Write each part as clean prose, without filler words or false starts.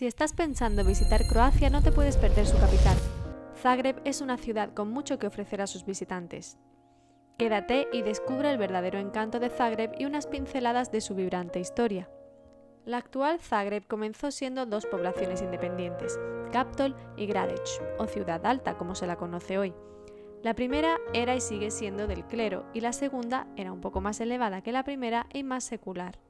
Si estás pensando visitar Croacia, no te puedes perder su capital. Zagreb es una ciudad con mucho que ofrecer a sus visitantes. Quédate y descubre el verdadero encanto de Zagreb y unas pinceladas de su vibrante historia. La actual Zagreb comenzó siendo dos poblaciones independientes, Kaptol y Gradec, o Ciudad Alta como se la conoce hoy. La primera era y sigue siendo del clero y la segunda era un poco más elevada que la primera y más secular.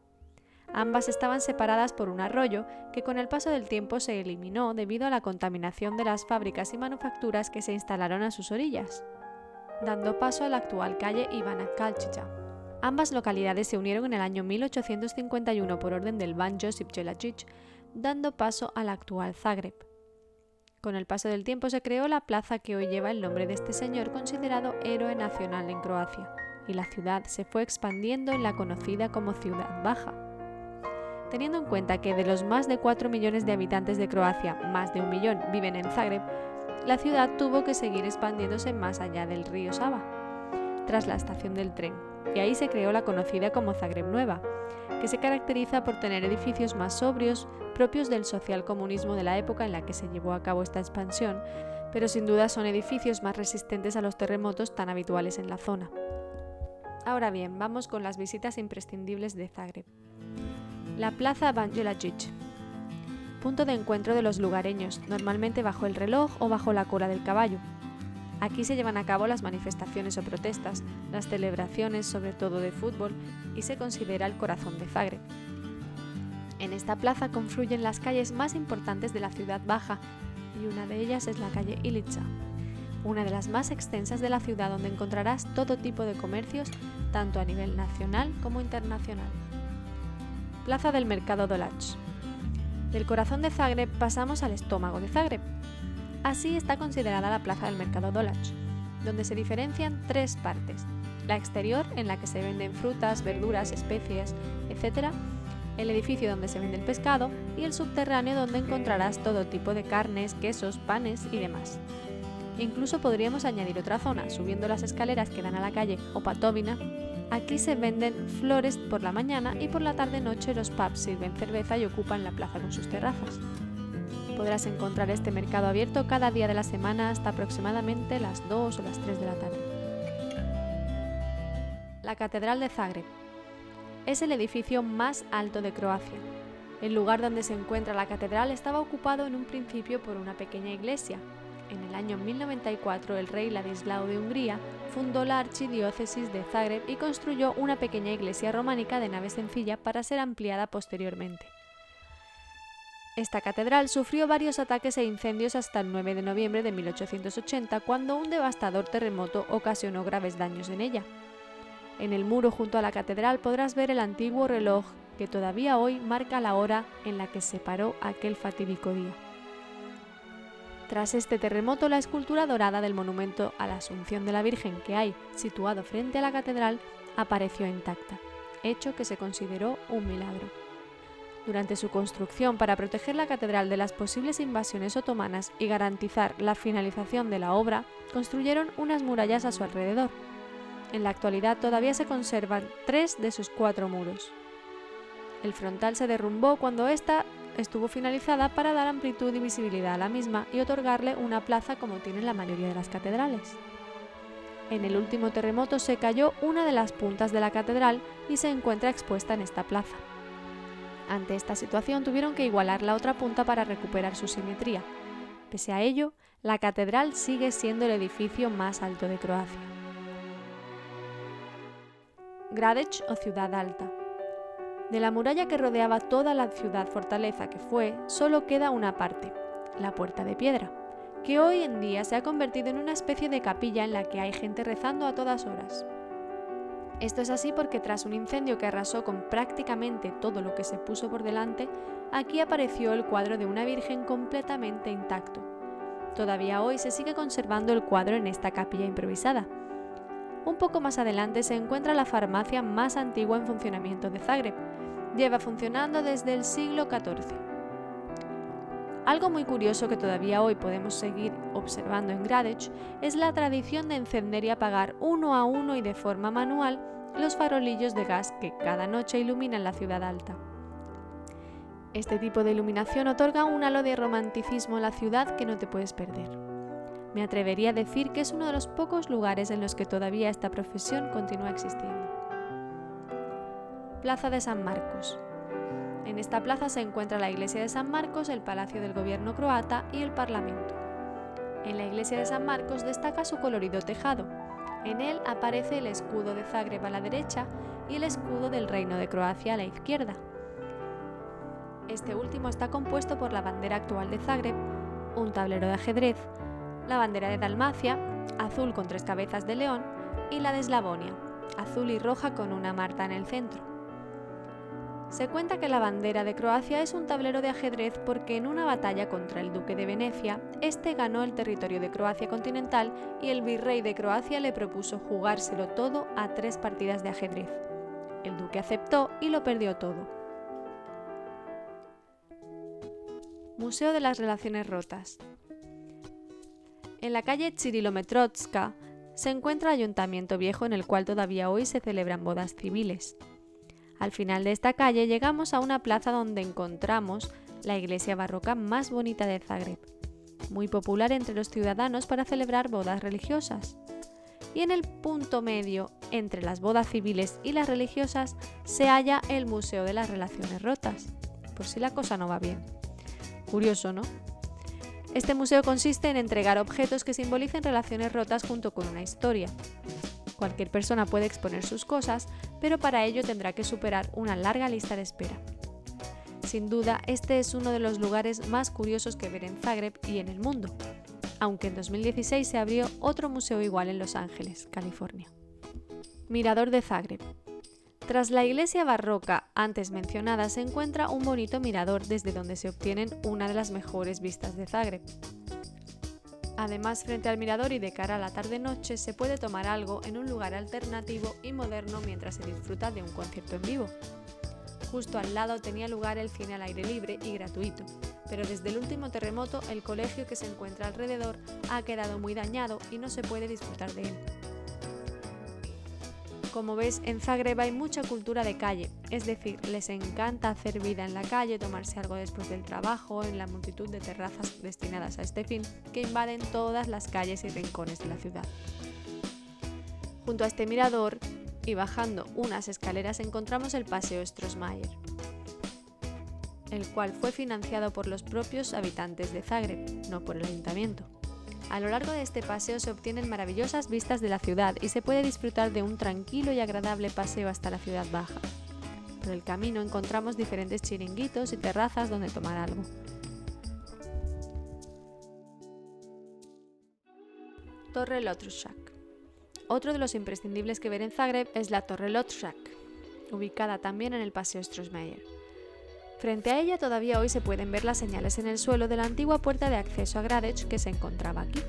Ambas estaban separadas por un arroyo que con el paso del tiempo se eliminó debido a la contaminación de las fábricas y manufacturas que se instalaron a sus orillas, dando paso a la actual calle Ivana Kalčića. Ambas localidades se unieron en el año 1851 por orden del ban Josip Jelačić, dando paso a la actual Zagreb. Con el paso del tiempo se creó la plaza que hoy lleva el nombre de este señor considerado héroe nacional en Croacia, y la ciudad se fue expandiendo en la conocida como Ciudad Baja. Teniendo en cuenta que de los más de 4 millones de habitantes de Croacia, más de 1 millón viven en Zagreb, la ciudad tuvo que seguir expandiéndose más allá del río Sava, tras la estación del tren, y ahí se creó la conocida como Zagreb Nueva, que se caracteriza por tener edificios más sobrios, propios del socialcomunismo de la época en la que se llevó a cabo esta expansión, pero sin duda son edificios más resistentes a los terremotos tan habituales en la zona. Ahora bien, vamos con las visitas imprescindibles de Zagreb. La Plaza Ban Jelačić, punto de encuentro de los lugareños, normalmente bajo el reloj o bajo la cola del caballo. Aquí se llevan a cabo las manifestaciones o protestas, las celebraciones, sobre todo de fútbol, y se considera el corazón de Zagreb. En esta plaza confluyen las calles más importantes de la ciudad baja, y una de ellas es la calle Ilica, una de las más extensas de la ciudad donde encontrarás todo tipo de comercios, tanto a nivel nacional como internacional. Plaza del Mercado Dolac. Del corazón de Zagreb pasamos al estómago de Zagreb. Así está considerada la Plaza del Mercado Dolac, donde se diferencian tres partes: la exterior, en la que se venden frutas, verduras, especies, etc., el edificio donde se vende el pescado y el subterráneo donde encontrarás todo tipo de carnes, quesos, panes y demás. Incluso podríamos añadir otra zona, subiendo las escaleras que dan a la calle Opatovina. Aquí se venden flores por la mañana y por la tarde-noche los pubs sirven cerveza y ocupan la plaza con sus terrazas. Podrás encontrar este mercado abierto cada día de la semana hasta aproximadamente las 2 o las 3 de la tarde. La Catedral de Zagreb. Es el edificio más alto de Croacia. El lugar donde se encuentra la catedral estaba ocupado en un principio por una pequeña iglesia. En el año 1094 el rey Ladislao de Hungría fundó la archidiócesis de Zagreb y construyó una pequeña iglesia románica de nave sencilla para ser ampliada posteriormente. Esta catedral sufrió varios ataques e incendios hasta el 9 de noviembre de 1880, cuando un devastador terremoto ocasionó graves daños en ella. En el muro junto a la catedral podrás ver el antiguo reloj que todavía hoy marca la hora en la que se paró aquel fatídico día. Tras este terremoto, la escultura dorada del monumento a la Asunción de la Virgen que hay situado frente a la catedral apareció intacta, hecho que se consideró un milagro. Durante su construcción, para proteger la catedral de las posibles invasiones otomanas y garantizar la finalización de la obra, construyeron unas murallas a su alrededor. En la actualidad todavía se conservan 3 de sus 4 muros. El frontal se derrumbó cuando ésta estuvo finalizada para dar amplitud y visibilidad a la misma y otorgarle una plaza como tienen la mayoría de las catedrales. En el último terremoto se cayó una de las puntas de la catedral y se encuentra expuesta en esta plaza. Ante esta situación tuvieron que igualar la otra punta para recuperar su simetría. Pese a ello, la catedral sigue siendo el edificio más alto de Croacia. Gradec o Ciudad Alta. De la muralla que rodeaba toda la ciudad fortaleza que fue, solo queda una parte, la Puerta de Piedra, que hoy en día se ha convertido en una especie de capilla en la que hay gente rezando a todas horas. Esto es así porque tras un incendio que arrasó con prácticamente todo lo que se puso por delante, aquí apareció el cuadro de una virgen completamente intacto. Todavía hoy se sigue conservando el cuadro en esta capilla improvisada. Un poco más adelante se encuentra la farmacia más antigua en funcionamiento de Zagreb. Lleva funcionando desde el siglo XIV. Algo muy curioso que todavía hoy podemos seguir observando en Gradec es la tradición de encender y apagar uno a uno y de forma manual los farolillos de gas que cada noche iluminan la ciudad alta. Este tipo de iluminación otorga un halo de romanticismo a la ciudad que no te puedes perder. Me atrevería a decir que es uno de los pocos lugares en los que todavía esta profesión continúa existiendo. Plaza de San Marcos. En esta plaza se encuentra la iglesia de San Marcos, el palacio del gobierno croata y el parlamento. En la iglesia de San Marcos destaca su colorido tejado. En él aparece el escudo de Zagreb a la derecha y el escudo del Reino de Croacia a la izquierda. Este último está compuesto por la bandera actual de Zagreb, un tablero de ajedrez, la bandera de Dalmacia, azul con 3 cabezas de león, y la de Eslavonia, azul y roja con una marta en el centro. Se cuenta que la bandera de Croacia es un tablero de ajedrez porque en una batalla contra el duque de Venecia, este ganó el territorio de Croacia continental y el virrey de Croacia le propuso jugárselo todo a 3 partidas de ajedrez. El duque aceptó y lo perdió todo. Museo de las Relaciones Rotas. En la calle Chirilometrovska se encuentra el ayuntamiento viejo en el cual todavía hoy se celebran bodas civiles. Al final de esta calle llegamos a una plaza donde encontramos la iglesia barroca más bonita de Zagreb, muy popular entre los ciudadanos para celebrar bodas religiosas. Y en el punto medio entre las bodas civiles y las religiosas se halla el Museo de las Relaciones Rotas, por si la cosa no va bien. Curioso, ¿no? Este museo consiste en entregar objetos que simbolicen relaciones rotas junto con una historia. Cualquier persona puede exponer sus cosas, pero para ello tendrá que superar una larga lista de espera. Sin duda, este es uno de los lugares más curiosos que ver en Zagreb y en el mundo, aunque en 2016 se abrió otro museo igual en Los Ángeles, California. Mirador de Zagreb. Tras la iglesia barroca antes mencionada se encuentra un bonito mirador desde donde se obtienen una de las mejores vistas de Zagreb. Además, frente al mirador y de cara a la tarde-noche se puede tomar algo en un lugar alternativo y moderno mientras se disfruta de un concierto en vivo. Justo al lado tenía lugar el cine al aire libre y gratuito, pero desde el último terremoto el colegio que se encuentra alrededor ha quedado muy dañado y no se puede disfrutar de él. Como ves, en Zagreb hay mucha cultura de calle, es decir, les encanta hacer vida en la calle, tomarse algo después del trabajo, en la multitud de terrazas destinadas a este fin, que invaden todas las calles y rincones de la ciudad. Junto a este mirador, y bajando unas escaleras, encontramos el Paseo Strossmayer, el cual fue financiado por los propios habitantes de Zagreb, no por el ayuntamiento. A lo largo de este paseo se obtienen maravillosas vistas de la ciudad y se puede disfrutar de un tranquilo y agradable paseo hasta la ciudad baja. Por el camino encontramos diferentes chiringuitos y terrazas donde tomar algo. Torre Lotrušak. Otro de los imprescindibles que ver en Zagreb es la Torre Lotrušak, ubicada también en el Paseo Strossmayer. Frente a ella todavía hoy se pueden ver las señales en el suelo de la antigua puerta de acceso a Gradec que se encontraba aquí.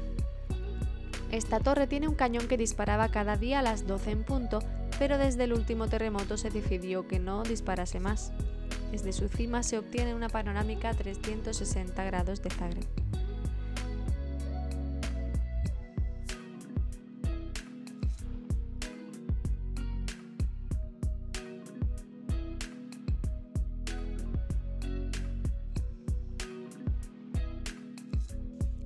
Esta torre tiene un cañón que disparaba cada día a las 12 en punto, pero desde el último terremoto se decidió que no disparase más. Desde su cima se obtiene una panorámica a 360 grados de Zagreb.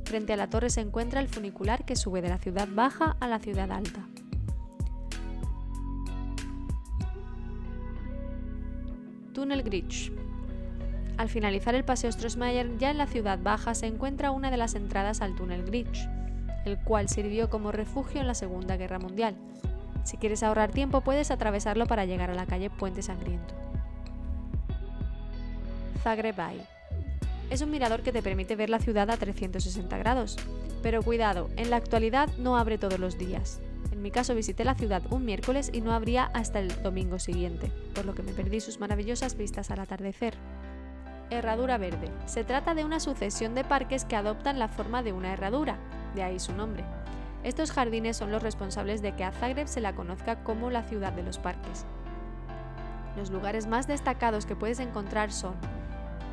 Frente a la torre se encuentra el funicular que sube de la ciudad baja a la ciudad alta. Túnel Grič. Al finalizar el Paseo Strossmayer, ya en la ciudad baja se encuentra una de las entradas al Túnel Grič, el cual sirvió como refugio en la Segunda Guerra Mundial. Si quieres ahorrar tiempo, puedes atravesarlo para llegar a la calle Puente Sangriento. Zagreb Eye. Es un mirador que te permite ver la ciudad a 360 grados. Pero cuidado, en la actualidad no abre todos los días. En mi caso visité la ciudad un miércoles y no abría hasta el domingo siguiente, por lo que me perdí sus maravillosas vistas al atardecer. Herradura Verde. Se trata de una sucesión de parques que adoptan la forma de una herradura, de ahí su nombre. Estos jardines son los responsables de que a Zagreb se la conozca como la ciudad de los parques. Los lugares más destacados que puedes encontrar son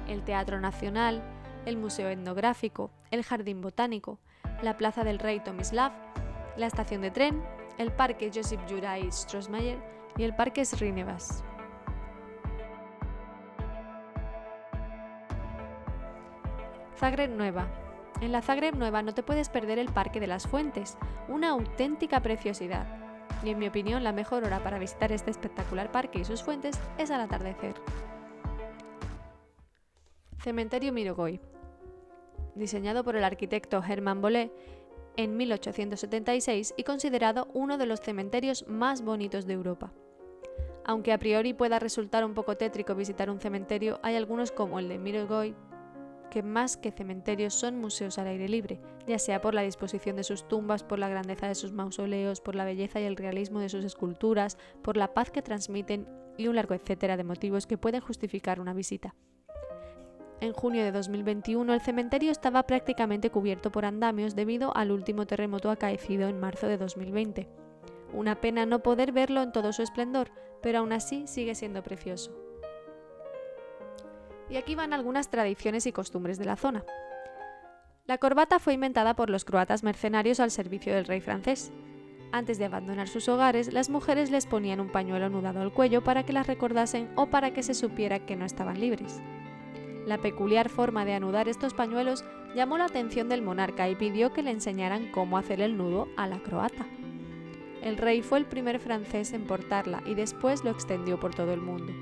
el Teatro Nacional, el Museo Etnográfico, el Jardín Botánico, la Plaza del Rey Tomislav, la estación de tren, el Parque Josip Juraj Strossmayer y el Parque Srinivas. Zagreb Nueva. En la Zagreb Nueva no te puedes perder el Parque de las Fuentes, una auténtica preciosidad. Y en mi opinión la mejor hora para visitar este espectacular parque y sus fuentes es al atardecer. Cementerio Mirogoj. Diseñado por el arquitecto Hermann Bolle en 1876 y considerado uno de los cementerios más bonitos de Europa. Aunque a priori pueda resultar un poco tétrico visitar un cementerio, hay algunos como el de Mirogoj que más que cementerios son museos al aire libre, ya sea por la disposición de sus tumbas, por la grandeza de sus mausoleos, por la belleza y el realismo de sus esculturas, por la paz que transmiten y un largo etcétera de motivos que pueden justificar una visita. En junio de 2021 el cementerio estaba prácticamente cubierto por andamios debido al último terremoto acaecido en marzo de 2020. Una pena no poder verlo en todo su esplendor, pero aún así sigue siendo precioso. Y aquí van algunas tradiciones y costumbres de la zona. La corbata fue inventada por los croatas mercenarios al servicio del rey francés. Antes de abandonar sus hogares, las mujeres les ponían un pañuelo anudado al cuello para que las recordasen o para que se supiera que no estaban libres. La peculiar forma de anudar estos pañuelos llamó la atención del monarca y pidió que le enseñaran cómo hacer el nudo a la croata. El rey fue el primer francés en portarla y después lo extendió por todo el mundo.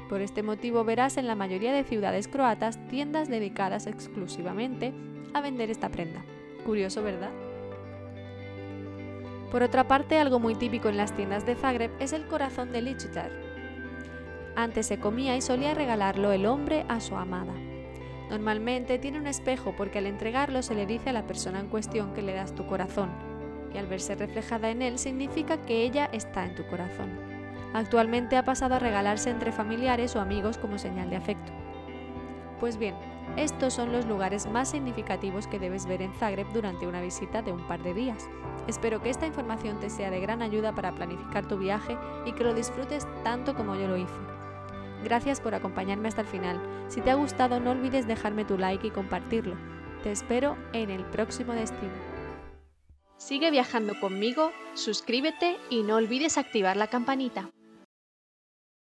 Por este motivo verás en la mayoría de ciudades croatas tiendas dedicadas exclusivamente a vender esta prenda. Curioso, ¿verdad? Por otra parte, algo muy típico en las tiendas de Zagreb es el corazón de lichitar. Antes se comía y solía regalarlo el hombre a su amada. Normalmente tiene un espejo porque al entregarlo se le dice a la persona en cuestión que le das tu corazón, y al verse reflejada en él significa que ella está en tu corazón. Actualmente ha pasado a regalarse entre familiares o amigos como señal de afecto. Pues bien, estos son los lugares más significativos que debes ver en Zagreb durante una visita de un par de días. Espero que esta información te sea de gran ayuda para planificar tu viaje y que lo disfrutes tanto como yo lo hice. Gracias por acompañarme hasta el final. Si te ha gustado, no olvides dejarme tu like y compartirlo. Te espero en el próximo destino. Sigue viajando conmigo, suscríbete y no olvides activar la campanita.